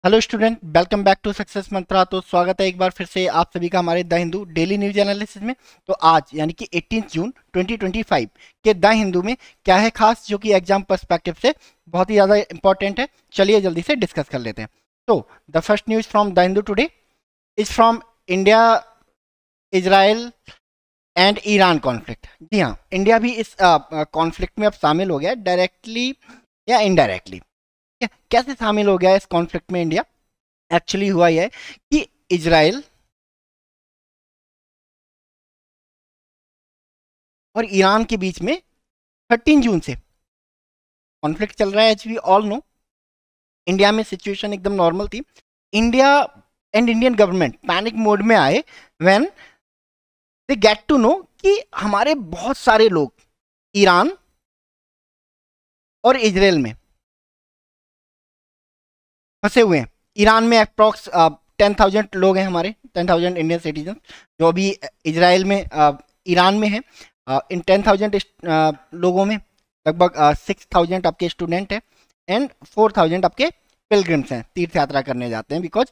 Hello student, welcome back to success Mantra. तो स्वागत है एक बार फिर से आप सभी का हमारे the Hindu daily news analysis में। तो आज यानी कि 18 जून 2025 के द हिंदू में क्या है खास, जो कि एग्जाम पर्सपेक्टिव से बहुत ही ज़्यादा इंपॉर्टेंट है। चलिए जल्दी से डिस्कस कर लेते हैं। तो the first news from the Hindu today is from India, Israel and Iran conflict. जी हाँ, इंडिया भी इस कॉन्फ्लिक्ट में अब शामिल हो गया, डायरेक्टली या इनडायरेक्टली। कैसे शामिल हो गया इस कॉन्फ्लिक्ट में इंडिया? एक्चुअली हुआ यह है कि इजराइल और ईरान के बीच में 13 जून से कॉन्फ्लिक्ट चल रहा है। As we all know, India में सिचुएशन एकदम नॉर्मल थी। India and Indian government panic mode में आए when they get to know कि हमारे बहुत सारे लोग ईरान और इजराइल में फंसे हुए हैं। ईरान में अप्रॉक्स 10,000 लोग हैं, हमारे 10,000 इंडियन सिटीजन जो अभी इजराइल में ईरान में हैं। इन 10,000 लोगों में लगभग 6,000 आपके स्टूडेंट हैं एंड 4,000 आपके पिलग्रिम्स हैं, तीर्थ यात्रा करने जाते हैं। Because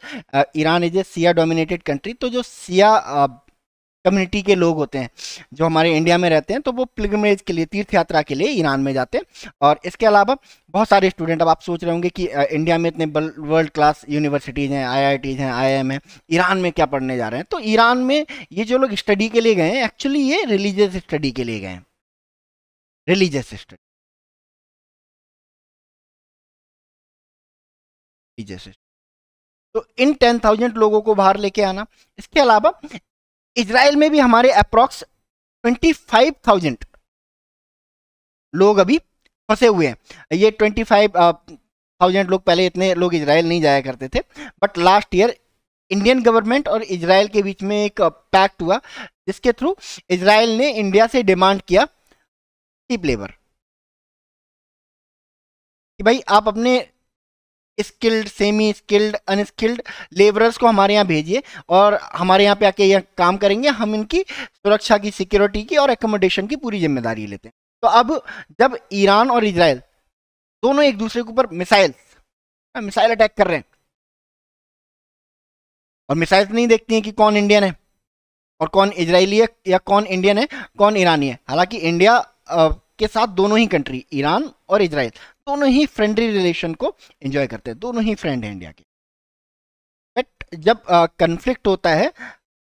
Iran is a Siya dominated country, तो जो सिया कम्युनिटी के लोग होते हैं जो हमारे इंडिया में रहते हैं, तो वो पिलग्रिमेज के लिए, तीर्थ यात्रा के लिए ईरान में जाते हैं। और इसके अलावा बहुत सारे स्टूडेंट, अब आप सोच रहे होंगे कि इंडिया में इतने वर्ल्ड क्लास यूनिवर्सिटीज़ हैं, आईआईटीज़ हैं, आईआईएम हैं, ईरान में क्या पढ़ने जा रहे हैं? तो ईरान में ये जो लोग स्टडी के लिए गए हैं, एक्चुअली ये रिलीजियस स्टडी के लिए गए हैं। Religious study, religious. तो इन 10,000 लोगों को बाहर लेके आना। इसके अलावा इसराइल में भी हमारे अप्रॉक्स 25,000 लोग अभी फंसे हुए हैं। ये 25,000 लोग, पहले इतने लोग इसराइल नहीं जाया करते थे, but last year Indian government और इसराइल के बीच में एक पैक्ट हुआ, जिसके थ्रू इसराइल ने इंडिया से डिमांड किया चीप लेबर, कि भाई आप अपने skilled, semi skilled, unskilled labourers को हमारे यहाँ भेजिए और हमारे यहाँ पे आके यह काम करेंगे। हम इनकी सुरक्षा की, सिक्योरिटी की और एकोमोडेशन की पूरी जिम्मेदारी लेते हैं। तो अब जब ईरान और इसराइल दोनों एक दूसरे के ऊपर मिसाइल मिसाइल अटैक कर रहे हैं, और मिसाइल्स नहीं देखती हैं कि कौन इंडियन है और कौन इजरायली है, या कौन इंडियन है कौन ईरानी है। हालांकि इंडिया के साथ दोनों ही कंट्री, ईरान और इजराइल, दोनों ही फ्रेंडली रिलेशन को एंजॉय करते हैं, दोनों ही फ्रेंड हैं इंडिया के। बट जब कन्फ्लिक्ट होता है,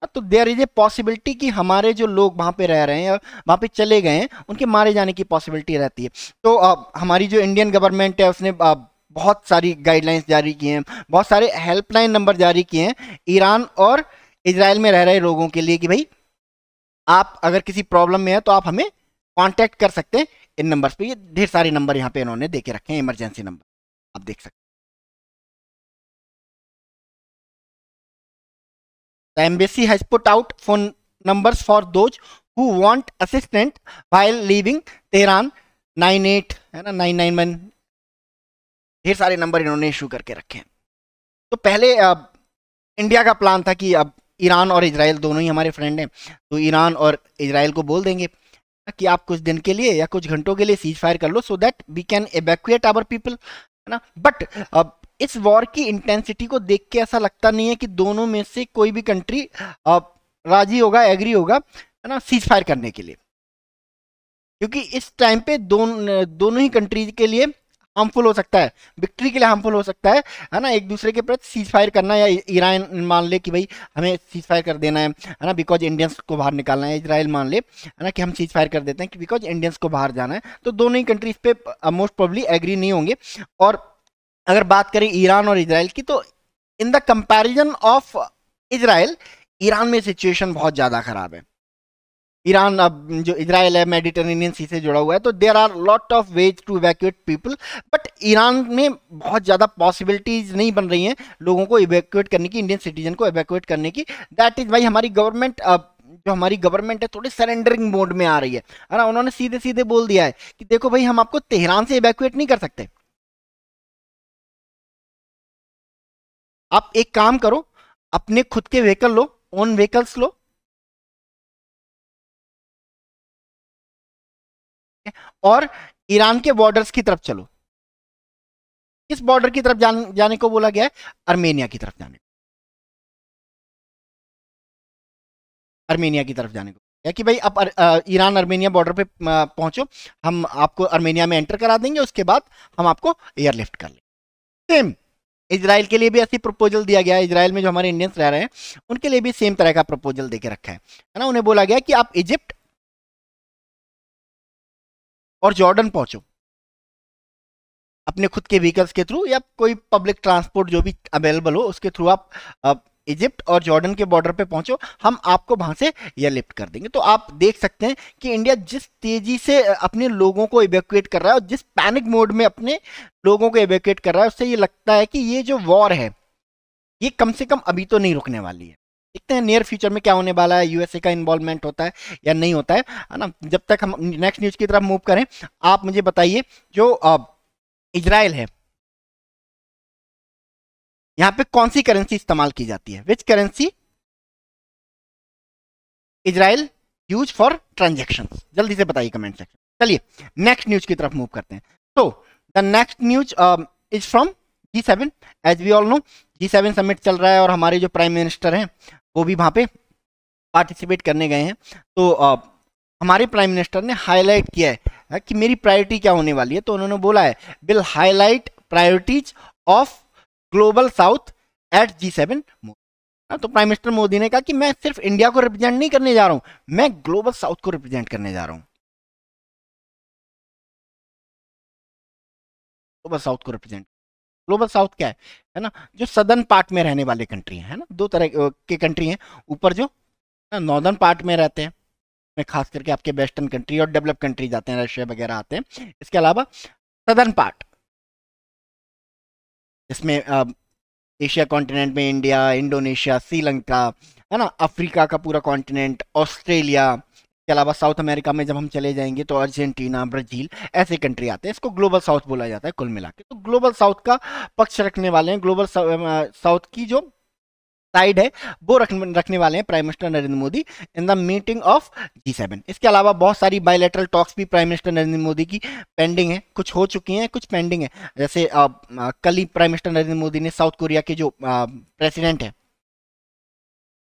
तो देयर इज ए पॉसिबिलिटी कि हमारे जो लोग वहाँ पे रह रहे हैं या वहाँ पे चले गए हैं, उनके मारे जाने की पॉसिबिलिटी रहती है। तो हमारी जो इंडियन गवर्नमेंट है, उसने बहुत सारी गाइडलाइंस जारी की हैं, बहुत सारे हेल्पलाइन नंबर जारी किए हैं ईरान और इजराइल में रह रहे लोगों के लिए, कि भाई आप अगर किसी प्रॉब्लम में है तो आप हमें कांटेक्ट कर सकते हैं इन नंबर्स पे। ये ढेर सारे नंबर यहाँ पे इन्होंने दे के रखे हैं, इमरजेंसी नंबर, आप देख सकते हैं। The embassy has put out phone numbers for those who want assistant while leaving Tehran. 98 है ना, 991, ढेर सारे नंबर इन्होंने इशू करके रखे हैं। तो पहले इंडिया का प्लान था कि अब ईरान और इजराइल दोनों ही हमारे फ्रेंड हैं, तो ईरान और इजराइल को बोल देंगे कि आप कुछ दिन के लिए या कुछ घंटों के लिए सीज फायर कर लो, so that we can evacuate our people, है ना। बट अब इस वॉर की इंटेंसिटी को देख के ऐसा लगता नहीं है कि दोनों में से कोई भी कंट्री राजी होगा, एग्री होगा, है ना, सीज फायर करने के लिए। क्योंकि इस टाइम पे दोनों ही कंट्रीज के लिए हार्मफुल हो सकता है, विक्ट्री के लिए हार्मफुल हो सकता है ना, एक दूसरे के प्रति सीज फायर करना। या ईरान मान ले कि भाई हमें सीज फायर कर देना है ना, बिकॉज इंडियंस को बाहर निकालना है। इजराइल मान ले, है ना, कि हम सीज फायर कर देते हैं कि बिकॉज इंडियंस को बाहर जाना है। तो दोनों ही कंट्रीज पे मोस्ट प्रोबेबली एग्री नहीं होंगे। और अगर बात करें ईरान और इजराइल की, तो in the comparison of Israel, Iran में सिचुएशन बहुत ज़्यादा खराब है। ईरान, अब जो इजराइल है, मेडिटेरेनियन सी से जुड़ा हुआ है, तो there are lot of ways to evacuate people. But Iran में बहुत ज़्यादा पॉसिबिलिटीज नहीं बन रही हैं लोगों को इवैक्यूएट करने की, इंडियन सिटीजन को इवैक्यूएट करने की। दैट इज भाई हमारी गवर्नमेंट, जो हमारी गवर्नमेंट है, थोड़ी सरेंडरिंग मोड में आ रही है ना। उन्होंने सीधे सीधे बोल दिया है कि देखो भाई, हम आपको तेहरान से इवैक्यूएट नहीं कर सकते। आप एक काम करो, अपने खुद के व्हीकल लो, ओन व्हीकल्स लो, और ईरान के बॉर्डर्स की तरफ चलो। किस बॉर्डर की तरफ जाने को बोला गया है? अर्मेनिया की तरफ जाने को, अर्मेनिया की तरफ जाने को या कि भाई अब ईरान अर्मेनिया बॉर्डर पे पहुंचो, हम आपको अर्मेनिया में एंटर करा देंगे, उसके बाद हम आपको एयरलिफ्ट कर लेंगे। सेम इजराइल के लिए भी ऐसी प्रपोजल दिया गया है। इजराइल में जो हमारे इंडियंस रह रहे हैं उनके लिए भी सेम तरह का प्रपोजल देके रखा है ना। उन्हें बोला गया कि आप इजिप्ट और जॉर्डन पहुंचो अपने खुद के व्हीकल्स के थ्रू या कोई पब्लिक ट्रांसपोर्ट जो भी अवेलेबल हो उसके थ्रू, आप इजिप्ट और जॉर्डन के बॉर्डर पे पहुंचो, हम आपको वहां से एयरलिफ्ट कर देंगे। तो आप देख सकते हैं कि इंडिया जिस तेजी से अपने लोगों को इवैक्यूएट कर रहा है और जिस पैनिक मोड में अपने लोगों को इवैक्यूएट कर रहा है, उससे ये लगता है कि ये जो वॉर है ये कम से कम अभी तो नहीं रुकने वाली है। देखते हैं नियर फ्यूचर में क्या होने वाला है, यूएसए का इन्वॉल्वमेंट होता है या नहीं होता है ना। जब तक हम नेक्स्ट न्यूज की तरफ मूव करें, आप मुझे बताइए जो इजराइल है, यहां पे कौन सी करेंसी इस्तेमाल की जाती है? Which currency Israel use for transaction? जल्दी से बताइए कमेंट सेक्शन। चलिए नेक्स्ट न्यूज की तरफ मूव करते हैं। तो the next news is from G7। As we all know G7 summit चल रहा है और हमारे जो प्राइम मिनिस्टर हैं वो भी वहां पे पार्टिसिपेट करने गए हैं। तो हमारे प्राइम मिनिस्टर ने हाईलाइट किया है कि मेरी प्रायोरिटी क्या होने वाली है। तो उन्होंने बोला है will highlight priorities of global south at G7। तो प्राइम मिनिस्टर मोदी ने कहा कि मैं सिर्फ इंडिया को रिप्रेजेंट नहीं करने जा रहा हूं, मैं ग्लोबल साउथ को रिप्रेजेंट करने जा रहा हूं। ग्लोबल साउथ को रिप्रेजेंट, ग्लोबल साउथ क्या है ना, जो सदर्न पार्ट में रहने वाले कंट्री है ना, दो तरह के कंट्री हैं। ऊपर जो नॉर्दर्न पार्ट में रहते हैं, में खास करके आपके वेस्टर्न कंट्री और डेवलप कंट्रीज आते हैं, रशिया वगैरह आते हैं। इसके अलावा सदर्न पार्ट इसमें एशिया कॉन्टिनेंट में इंडिया, इंडोनेशिया, श्रीलंका है ना, अफ्रीका का पूरा कॉन्टिनेंट, ऑस्ट्रेलिया, के अलावा साउथ अमेरिका में जब हम चले जाएंगे तो अर्जेंटीना, ब्राजील, ऐसे कंट्री आते हैं। इसको ग्लोबल साउथ बोला जाता है कुल मिला के। तो ग्लोबल साउथ का पक्ष रखने वाले हैं, ग्लोबल साउथ की जो साइड है वो रखने वाले हैं prime minister Narendra Modi in the meeting of G7। इसके अलावा बहुत सारी बायलैटरल टॉक्स भी प्राइम मिनिस्टर नरेंद्र मोदी की पेंडिंग है, कुछ हो चुकी हैं, कुछ पेंडिंग है। जैसे कल ही प्राइम मिनिस्टर नरेंद्र मोदी ने साउथ कोरिया के जो प्रेसिडेंट है,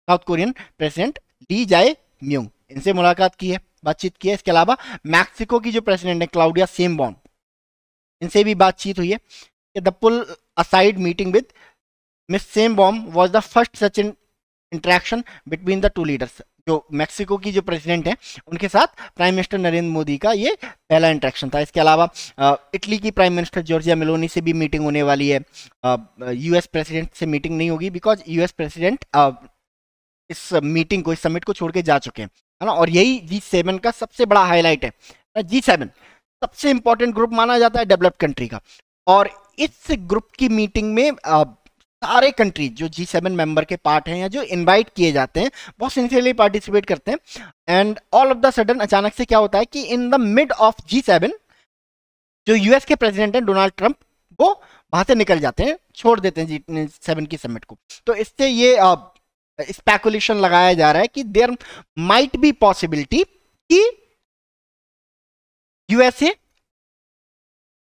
साउथ कोरियन प्रेसिडेंट ली जाए म्यूंग, इनसे मुलाकात की है, बातचीत की है। इसके अलावा मैक्सिको की जो प्रेसिडेंट है क्लाउडिया शेमबॉम, इनसे भी बातचीत हुई है। The pull aside meeting with Miss Sheinbaum was the first such interaction between the two leaders. जो मैक्सिको की जो प्रेसिडेंट है उनके साथ प्राइम मिनिस्टर नरेंद्र मोदी का ये पहला इंटरेक्शन था। इसके अलावा इटली की प्राइम मिनिस्टर जॉर्जिया मेलोनी से भी मीटिंग होने वाली है। यूएस प्रेसिडेंट से मीटिंग नहीं होगी बिकॉज यूएस प्रेसिडेंट इस मीटिंग को, इस समिट को छोड़ के जा चुके हैं, है ना। और यही G7 का सबसे बड़ा हाईलाइट है। G7 सबसे इंपॉर्टेंट ग्रुप माना जाता है डेवलप्ड कंट्री का, और इस ग्रुप की मीटिंग में सारे कंट्री जो G7 मेंबर के पार्ट हैं या जो इनवाइट किए जाते हैं बहुत सिंसियरली पार्टिसिपेट करते हैं। And all of the sudden अचानक से क्या होता है कि in the mid of G7 जो यूएस के प्रेसिडेंट हैं डोनाल्ड ट्रंप, वो वहां से निकल जाते हैं, छोड़ देते हैं G7 की समिट को। तो इससे ये स्पेकुलेशन लगाया जा रहा है कि देयर माइट बी पॉसिबिलिटी कि यूएसए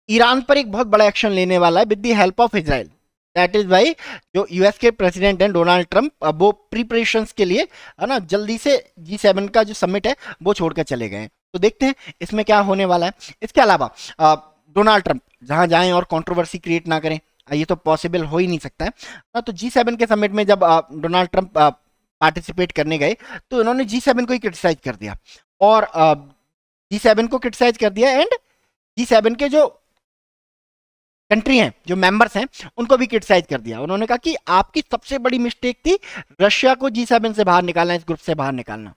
ईरान पर एक बहुत बड़ा एक्शन लेने वाला है with the help of Israel. That is why जो यूएस के प्रेसिडेंट हैं डोनाल्ड ट्रंप, वो प्रिपरेशंस के लिए है ना जल्दी से G7 का जो समिट है वो छोड़कर चले गए। तो देखते हैं इसमें क्या होने वाला है। इसके अलावा डोनाल्ड ट्रंप जहां जाएं और कंट्रोवर्सी क्रिएट ना करें, ये तो पॉसिबल हो ही नहीं सकता है। तो G7 के समिट में जब डोनाल्ड ट्रंप पार्टिसिपेट करने गए तो इन्होंने G7 को ही क्रिटिसाइज कर दिया, और G7 को क्रिटिसाइज कर दिया, एंड G7 के जो कंट्री हैं, जो मेंबर्स हैं, उनको भी क्रिटिसाइज कर दिया। उन्होंने कहा कि आपकी सबसे बड़ी मिस्टेक थी रशिया को G7 से बाहर निकालना, इस ग्रुप से बाहर निकालना।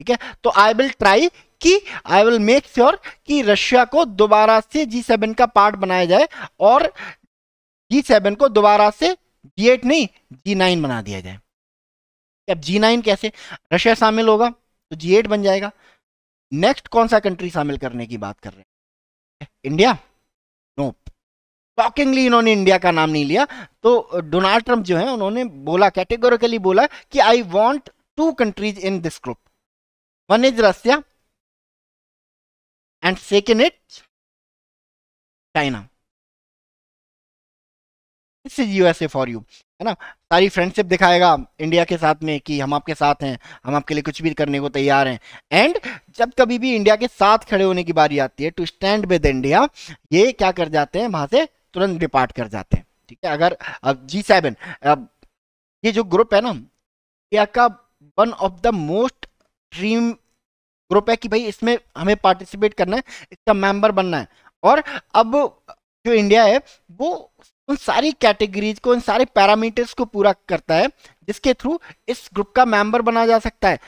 ठीक है, तो आई विल ट्राई कि आई विल मेक श्योर कि रशिया को दोबारा से G7 का पार्ट बनाया जाए और G7 को दोबारा से G8 नहीं G9 बना दिया जाए। अब G9 कैसे? रशिया शामिल होगा तो G8 बन जाएगा। नेक्स्ट कौन सा कंट्री शामिल करने की बात कर रहे हैं? इंडिया? नो, शॉकिंगली इन्होंने इंडिया का नाम नहीं लिया। तो डोनाल्ड ट्रंप जो है उन्होंने बोला, कैटेगोरिकली बोला कि I want 2 countries in this group, one is Russia and second is China. This is USA for you, है ना। सारी फ्रेंडशिप दिखाएगा इंडिया के साथ में कि हम आपके साथ हैं, हम आपके लिए कुछ भी करने को तैयार हैं। एंड जब कभी भी इंडिया के साथ खड़े होने की बारी आती है, टू स्टैंड विद इंडिया, ये क्या कर जाते हैं, वहां से तुरंत डिपार्ट कर जाते हैं। ठीक है, अगर अब G7 ये जो ग्रुप है ना, इंडिया का one of the most dream group है कि भाई इसमें हमें पार्टिसिपेट करना है, इसका मेंबर बनना है। और अब जो इंडिया है वो उन सारी कैटेगरीज को, उन सारे पैरामीटर्स को पूरा करता है जिसके थ्रू इस ग्रुप का मेंबर बना जा सकता है।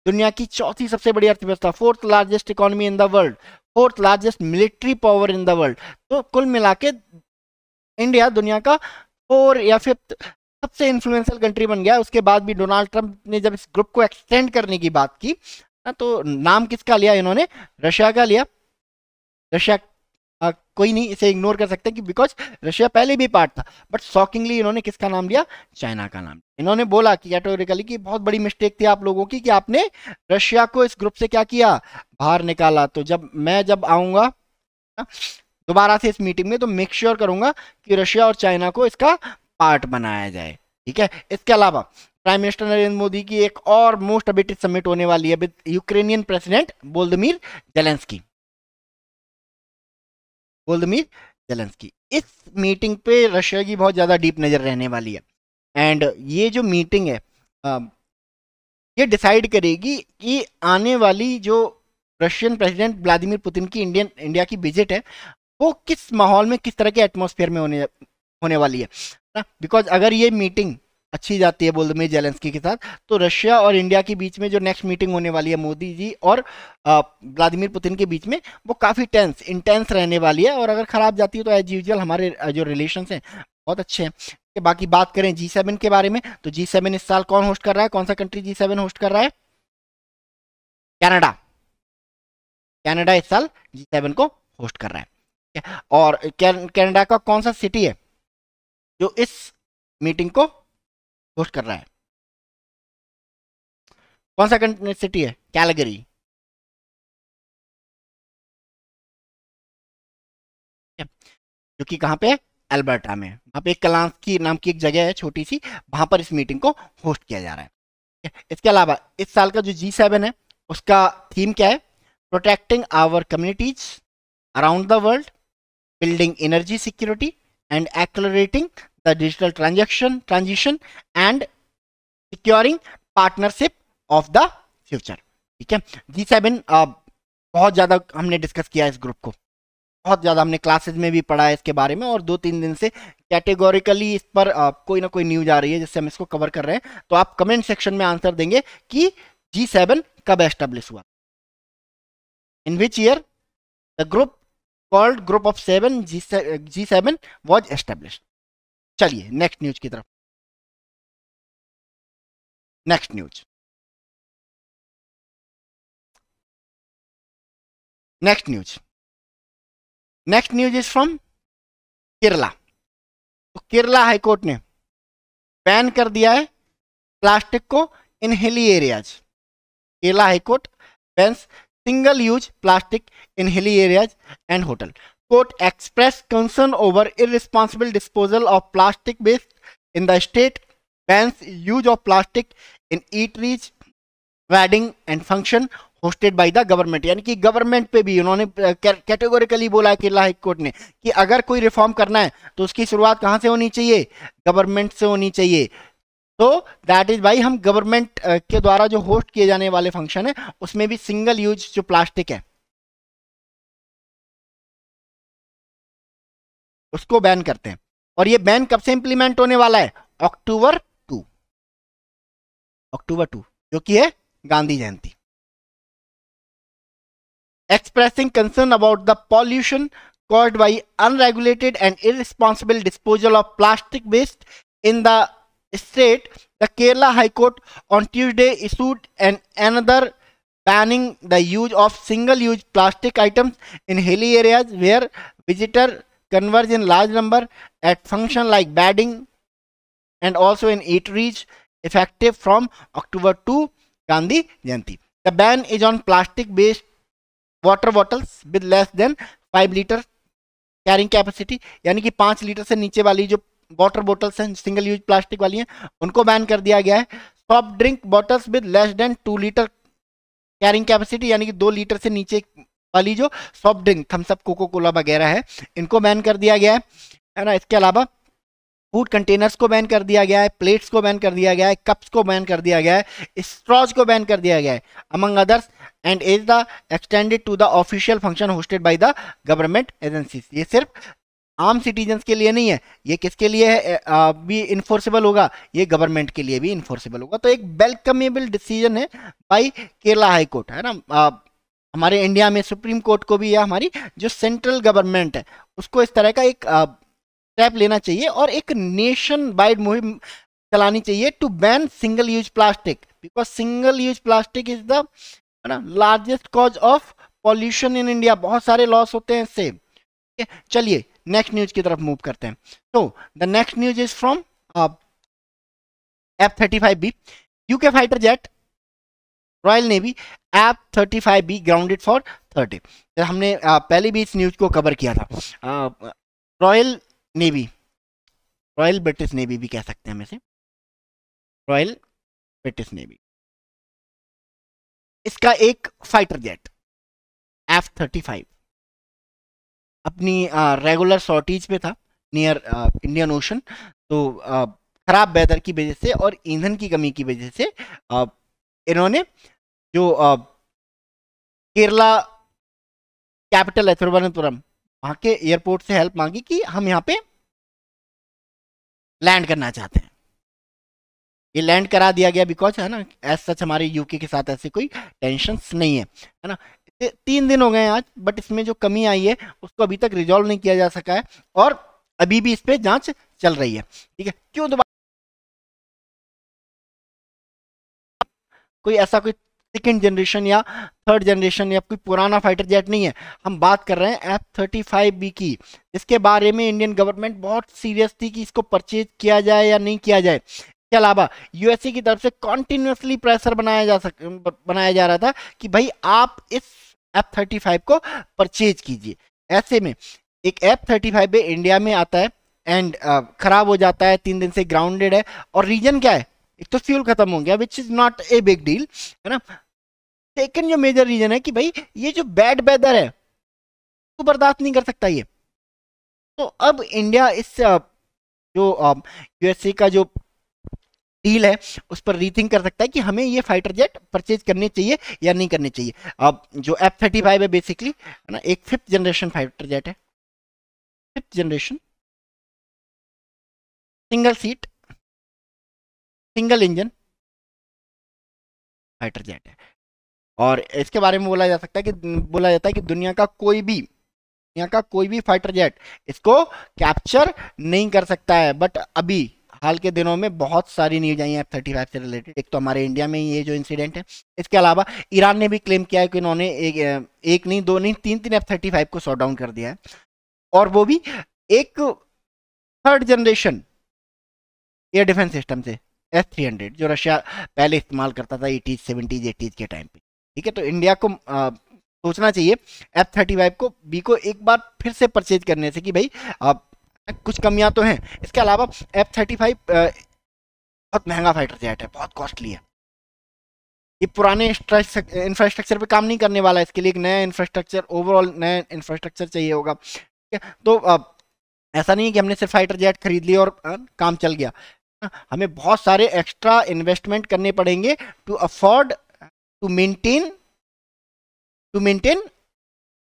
दुनिया की चौथी सबसे बड़ी अर्थव्यवस्था, fourth largest economy in the world, fourth largest military power in the world. तो कुल मिला के इंडिया दुनिया का 4 या 5th सबसे इन्फ्लुएंशियल कंट्री बन गया। उसके बाद भी डोनाल्ड ट्रंप ने जब इस ग्रुप को एक्सटेंड करने की बात की ना, तो नाम किसका लिया इन्होंने, रशिया का लिया। रशिया कोई नहीं इसे इग्नोर कर सकते कि बिकॉज रशिया पहले भी पार्ट था, बट शॉकिंगली इन्होंने किसका नाम लिया, चाइना का नाम। इन्होंने बोला कि कैटेगोरिकली कि बहुत बड़ी मिस्टेक थी आप लोगों की कि आपने रशिया को इस ग्रुप से क्या किया, बाहर निकाला। तो जब आऊंगा दोबारा से इस मीटिंग में, तो मेक श्योर करूंगा कि रशिया और चाइना को इसका पार्ट बनाया जाए। ठीक है, इसके अलावा प्राइम मिनिस्टर नरेंद्र मोदी की एक और मोस्ट अवेटेड समिट होने वाली है with Ukrainian president Volodymyr Zelensky. Volodymyr Zelensky, इस मीटिंग पे रशिया की बहुत ज़्यादा डीप नज़र रहने वाली है। एंड ये जो मीटिंग है ये डिसाइड करेगी कि आने वाली जो रशियन प्रेसिडेंट व्लादिमीर पुतिन की इंडिया की विजिट है वो किस माहौल में, किस तरह के एटमॉस्फेयर में होने वाली है ना। बिकॉज अगर ये मीटिंग अच्छी जाती है वोलोदिमीर जेलेंस्की के साथ, तो रशिया और इंडिया के बीच में जो नेक्स्ट मीटिंग होने वाली है मोदी जी और व्लादिमीर पुतिन के बीच में, वो काफ़ी इंटेंस रहने वाली है। और अगर खराब जाती है तो एज यूजुअल हमारे जो रिलेशंस हैं बहुत अच्छे हैं। बाकी बात करें G7 के बारे में, तो G7 इस साल कौन होस्ट कर रहा है, कौन सा कंट्री G7 होस्ट कर रहा है, कनाडा। कनाडा इस साल G7 को होस्ट कर रहा है। और कनाडा का कौन सा सिटी है जो इस मीटिंग को होस्ट कर रहा है, कौन सा सिटी है, कैलगरी। जो कि कहाँ पे है, अल्बर्टा में। वहां पे एक कलांस्की नाम की एक जगह है छोटी सी, वहां पर इस मीटिंग को होस्ट किया जा रहा है। इसके अलावा इस साल का जो G7 है उसका थीम क्या है, protecting our communities around the world, building energy security and accelerating the digital transition and securing partnership of the future. ठीक है, G7 बहुत ज़्यादा हमने डिस्कस किया इस ग्रुप को, बहुत ज़्यादा हमने क्लासेस में भी पढ़ा है इसके बारे में, और 2-3 दिन से कैटेगोरिकली इस पर कोई ना कोई न्यूज आ रही है जिससे हम इसको कवर कर रहे हैं। तो आप कमेंट सेक्शन में आंसर देंगे कि G7 कब एस्टेब्लिश हुआ, in which year the group called group of 7 G7 was establish. चलिए नेक्स्ट न्यूज की तरफ। Next news is from Kerala. तो केरला हाईकोर्ट ने बैन कर दिया है प्लास्टिक को in hilly areas. Kerala high court bans single use plastic in hilly areas and hotel. Court express concern over irresponsible disposal of plastic waste in the state, bans use of plastic in eateries, wedding and function hosted by the government। यानी कि government पे भी उन्होंने categorically बोला है Kerala high court ने कि अगर कोई रिफॉर्म करना है तो उसकी शुरुआत कहाँ से होनी चाहिए, गवर्नमेंट से होनी चाहिए। तो दैट इज भाई, हम गवर्नमेंट के द्वारा जो होस्ट किए जाने वाले फंक्शन है उसमें भी सिंगल यूज जो प्लास्टिक है उसको बैन करते हैं। और ये बैन कब से इंप्लीमेंट होने वाला है, अक्टूबर 2 जो कि है Gandhi Jayanti. Expressing concern about the pollution caused by unregulated and irresponsible disposal of plastic waste in the state, the Kerala High Court on Tuesday issued another banning the use of single-use plastic items in hilly areas where visitors converge in large number at functions like wedding and also in eateries, effective from October 2, Gandhi Jayanti. The ban is on plastic-based water bottles with less than 5 liter carrying capacity, यानी कि 5 litre से नीचे वाली जो water bottles हैं single use plastic वाली हैं, उनको बैन कर दिया गया है। Soft drink bottles with less than 2 litre carrying capacity, यानी कि 2 लीटर से नीचे वाली जो soft drink Thums Up Coca Cola वगैरह है, इनको बैन कर दिया गया है ना। इसके अलावा फूड कंटेनर्स को बैन कर दिया गया है, प्लेट्स को बैन कर दिया गया है, कप्स को बैन कर दिया गया है, स्ट्रॉज को बैन कर दिया गया है, among others, and is the extended to the official function hosted by the government agencies. ये सिर्फ आम सिटीजन्स के लिए नहीं है, ये किसके लिए है भी इन्फोर्सेबल होगा, ये गवर्नमेंट के लिए भी इन्फोर्सेबल होगा। तो एक वेलकमेबल डिसीजन है बाई केरला हाई कोर्ट, है ना। हमारे इंडिया में सुप्रीम कोर्ट को भी, या हमारी जो सेंट्रल गवर्नमेंट है उसको इस तरह का एक स्टेप लेना चाहिए और एक नेशन वाइड मुहिम चलानी चाहिए to ban single use plastic, because single use plastic is the largest cause of pollution in India. बहुत सारे लॉस होते हैं इससे। चलिए नेक्स्ट न्यूज की तरफ मूव करते हैं। तो the next news is from F-35B, UK fighter jet royal navy F-35B grounded for 30। हमने पहले भी इस न्यूज को कवर किया था। Royal navy, royal British navy भी कह सकते हैं हम इसे, रॉयल ब्रिटिश नेवी, इसका एक फाइटर जेट F-35 अपनी रेगुलर सॉर्टीज पे था नियर इंडियन ओशन। तो खराब वेदर की वजह से और ईंधन की कमी की वजह से इन्होंने जो केरला कैपिटल है तिरुवनंतपुरम, वहां के एयरपोर्ट से हेल्प मांगी कि हम यहाँ पे लैंड करना चाहते हैं। ये लैंड करा दिया गया बिकॉज, है ना, एज सच हमारे यूके के साथ ऐसी कोई टेंशन नहीं है ना। 3 दिन हो गए आज, बट इसमें जो कमी आई है उसको अभी तक रिजॉल्व नहीं किया जा सका है और अभी भी इस पे जांच चल रही है। ठीक है, क्यों दोबारा कोई ऐसा कोई सेकेंड जनरेशन या थर्ड जनरेशन या कोई पुराना फाइटर जेट नहीं है, हम बात कर रहे हैं F-35B की। इसके बारे में इंडियन गवर्नमेंट बहुत सीरियस थी कि इसको परचेज किया जाए या नहीं किया जाए। इसके अलावा यूएसए की तरफ से कॉन्टिन्यूसली प्रेशर बनाया जा रहा था कि भाई आप इस F-35 को परचेज कीजिए। ऐसे में एक F-35 इंडिया में आता है एंड खराब हो जाता है, 3 दिन से ग्राउंडेड है, और रीजन क्या है, एक तो फ्यूल खत्म हो गया which is not a big deal, है ना। सेकंड जो मेजर रीजन है कि भाई ये जो बैड वेदर है तो बर्दाश्त नहीं कर सकता ये। तो अब इंडिया इस जो यूएसए का जो डील है उस पर रीथिंक कर सकता है कि हमें ये फाइटर जेट परचेज करने चाहिए या नहीं करने चाहिए। अब जो F-35 है बेसिकली, है ना, एक 5th जनरेशन फाइटर जेट है, 5th generation, single seat single engine fighter jet है। और इसके बारे में बोला जाता है कि दुनिया का कोई भी फाइटर जेट इसको कैप्चर नहीं कर सकता है। बट अभी हाल के दिनों में बहुत सारी न्यूज आई है F-35 से रिलेटेड। एक तो हमारे इंडिया में ये जो इंसिडेंट है, इसके अलावा ईरान ने भी क्लेम किया है कि इन्होंने एक नहीं, 2 नहीं, 3 F-35 को शॉट डाउन कर दिया है, और वो भी एक 3rd generation air defence system से, S-300, जो रशिया पहले इस्तेमाल करता था 80s 70s 80s के टाइम पे। ठीक है, तो इंडिया को सोचना चाहिए F-35 को बी को एक बार फिर से परचेज करने से कि भाई कुछ कमियां तो हैं। इसके अलावा F-35 बहुत महंगा फाइटर जेट है, बहुत कॉस्टली है। ये पुराने इंफ्रास्ट्रक्चर पे काम नहीं करने वाला है, इसके लिए एक नया इंफ्रास्ट्रक्चर, ओवरऑल नया इंफ्रास्ट्रक्चर चाहिए होगा। ठीक है, तो ऐसा नहीं है कि हमने सिर्फ फाइटर जेट खरीद लिया और काम चल गया। हमें बहुत सारे एक्स्ट्रा इन्वेस्टमेंट करने पड़ेंगे to afford to maintain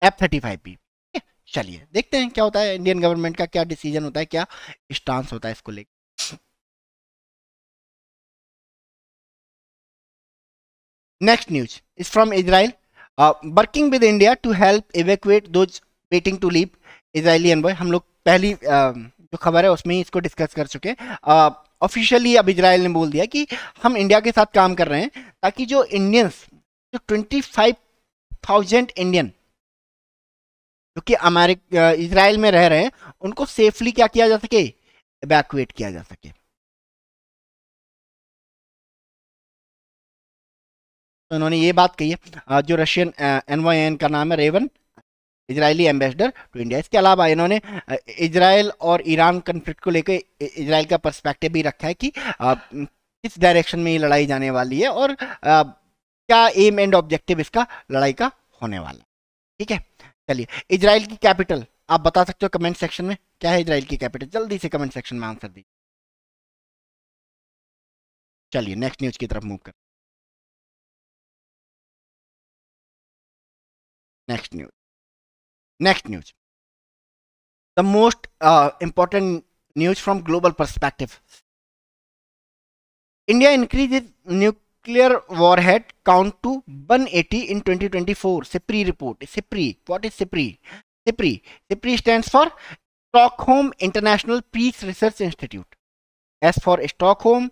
F-35B। चलिए देखते हैं क्या होता है, इंडियन गवर्नमेंट का क्या डिसीजन होता है, क्या स्टांस होता है इसको लेकर। Next news is from Israel, working with India to help evacuate those waiting to leave Israeli envoy. हम लोग पहली जो खबर है उसमें ही इसको डिस्कस कर चुके हैं। ऑफिशियली अब इजराइल ने बोल दिया कि हम इंडिया के साथ काम कर रहे हैं ताकि जो इंडियंस, जो 25,000 इंडियन जो कि इजराइल में रह रहे हैं, उनको सेफली क्या किया जा सके, इवैक्यूएट किया जा सके। तो उन्होंने ये बात कही है। जो रशियन एनवाईएन का नाम है Reuven Israeli ambassador to India. इसके अलावा इन्होंने इजराइल और ईरान कन्फ्लिक्ट को लेकर इजराइल का पर्सपेक्टिव भी रखा है कि किस डायरेक्शन में ये लड़ाई जाने वाली है और क्या एम एंड ऑब्जेक्टिव इसका लड़ाई का होने वाला है। ठीक है, चलिए इजराइल की कैपिटल आप बता सकते हो कमेंट सेक्शन में, क्या है इजराइल की कैपिटल? जल्दी से कमेंट सेक्शन में आंसर दीजिए। चलिए नेक्स्ट न्यूज की तरफ मूव कर। Next news the most important news from global perspective. India increase nuclear warhead count to 180 in 2024. SIPRI report. SIPRI. What is SIPRI? SIPRI. SIPRI stands for Stockholm International Peace Research Institute. S for Stockholm,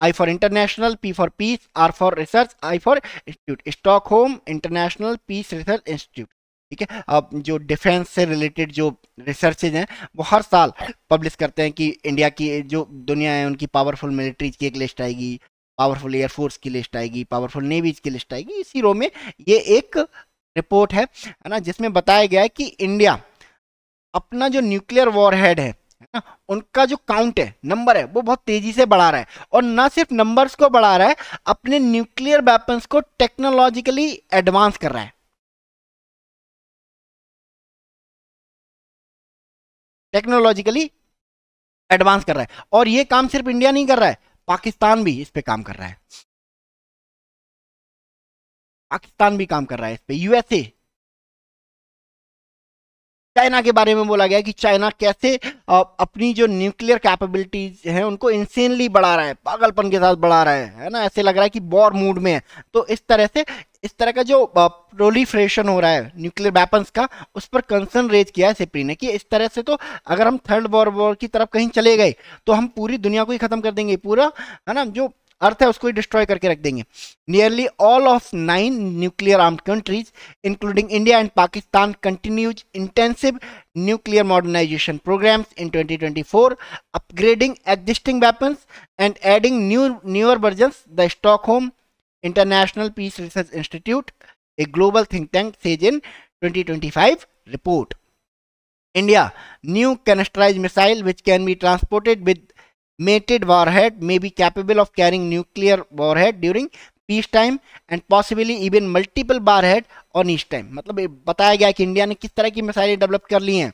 I for International, P for Peace, R for Research, I for Institute. Stockholm International Peace Research Institute. ठीक है, अब जो defence से related जो researches हैं वो हर साल publish करते हैं कि इंडिया की जो दुनिया है उनकी पावरफुल मिलिट्रीज की एक लिस्ट आएगी, पावरफुल एयरफोर्स की लिस्ट आएगी, पावरफुल नेवीज की लिस्ट आएगी। इसी रो में ये एक रिपोर्ट है ना, जिसमें बताया गया है कि इंडिया अपना जो न्यूक्लियर वॉरहेड है ना, उनका जो काउंट है, नंबर है, वो बहुत तेजी से बढ़ा रहा है। और ना सिर्फ नंबर्स को बढ़ा रहा है, अपने न्यूक्लियर वेपन्स को टेक्नोलॉजिकली एडवांस कर रहा है। टेक्नोलॉजिकली एडवांस कर रहा है। और ये काम सिर्फ इंडिया नहीं कर रहा है, पाकिस्तान भी इस पे काम कर रहा है। पाकिस्तान भी काम कर रहा है इस पे, यूएसए। चाइना के बारे में बोला गया कि चाइना कैसे अपनी जो न्यूक्लियर कैपेबिलिटीज हैं उनको इंसेनली बढ़ा रहा है, पागलपन के साथ बढ़ा रहा है ना, ऐसे लग रहा है कि वॉर मूड में है। तो इस तरह से इस तरह का जो प्रोलिफरेशन हो रहा है न्यूक्लियर वेपन्स का, उस पर कंसर्न रेज किया है सिप्री ने कि इस तरह से तो अगर हम थर्ड वर्ल्ड वॉर की तरफ कहीं चले गए तो हम पूरी दुनिया को ही खत्म कर देंगे, पूरा है ना जो अर्थ है उसको ही डिस्ट्रॉय करके रख देंगे। Nearly all of 9 nuclear armed countries including India and Pakistan continues intensive nuclear modernization programs in 2024, upgrading existing weapons and adding newer versions. The Stockholm International Peace Research Institute, a global think tank, says in 2025 report. India new canisterized missile which can be transported with mated warhead may be capable of carrying nuclear warhead during peace time and possibly even multiple warhead on each time. मतलब बताया गया कि India ने किस तरह की मिसाइलें develop कर ली हैं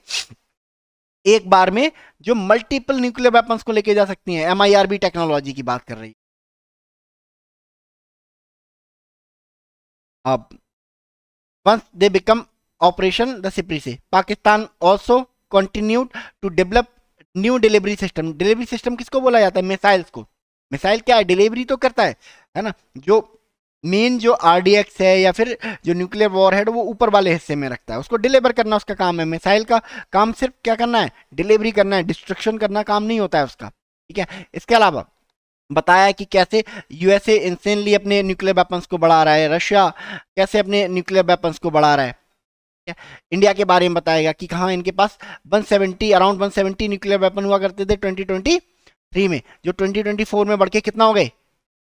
एक बार में, जो मल्टीपल न्यूक्लियर वेपन्स को लेके जा सकती हैं। MIRV टेक्नोलॉजी की बात कर रही है। अब once they become operation the SIPRI से, Pakistan also continued to develop new delivery system. Delivery system किसको बोला जाता है? मिसाइल्स को। मिसाइल क्या है? डिलीवरी तो करता है ना। जो मेन जो RDX है या फिर जो न्यूक्लियर वॉरहेड वो ऊपर वाले हिस्से में रखता है, उसको डिलीवर करना उसका काम है। मिसाइल का काम सिर्फ क्या करना है? डिलीवरी करना है, डिस्ट्रक्शन करना काम नहीं होता है उसका। ठीक है, इसके अलावा बताया कि कैसे यूएसए इंसेनली अपने न्यूक्लियर वेपन्स को बढ़ा रहा है, रशिया कैसे अपने न्यूक्लियर वेपन्स को बढ़ा रहा है। इंडिया के बारे में बताएगा कि कहाँ इनके पास 170 अराउंड 170 न्यूक्लियर वेपन हुआ करते थे 2023 में, जो 2024 में बढ़ के कितना हो गए?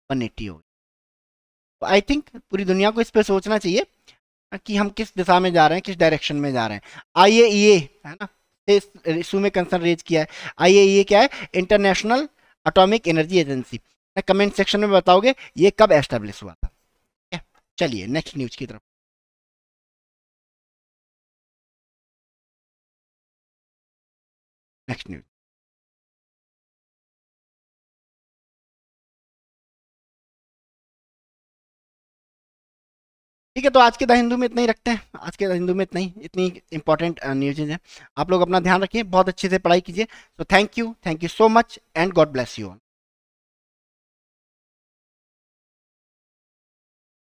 180 हो गए। तो आई थिंक पूरी दुनिया को इस पे सोचना चाहिए कि हम किस दिशा में जा रहे हैं, किस डायरेक्शन में जा रहे हैं। IAEA है ना, इस इशू में कंसर्न रेज किया है। IAEA क्या है? International atomic energy agency. Comment section में बताओगे ये कब एस्टेब्लिश हुआ था। चलिए नेक्स्ट न्यूज की तरफ। नेक्स्ट न्यूज ठीक है, तो आज के द हिंदू में इतना ही रखते हैं। आज के द हिंदू में इतनी इंपॉर्टेंट न्यूज़ हैं। आप लोग अपना ध्यान रखिए, बहुत अच्छे से पढ़ाई कीजिए। तो thank you so much and God bless you all.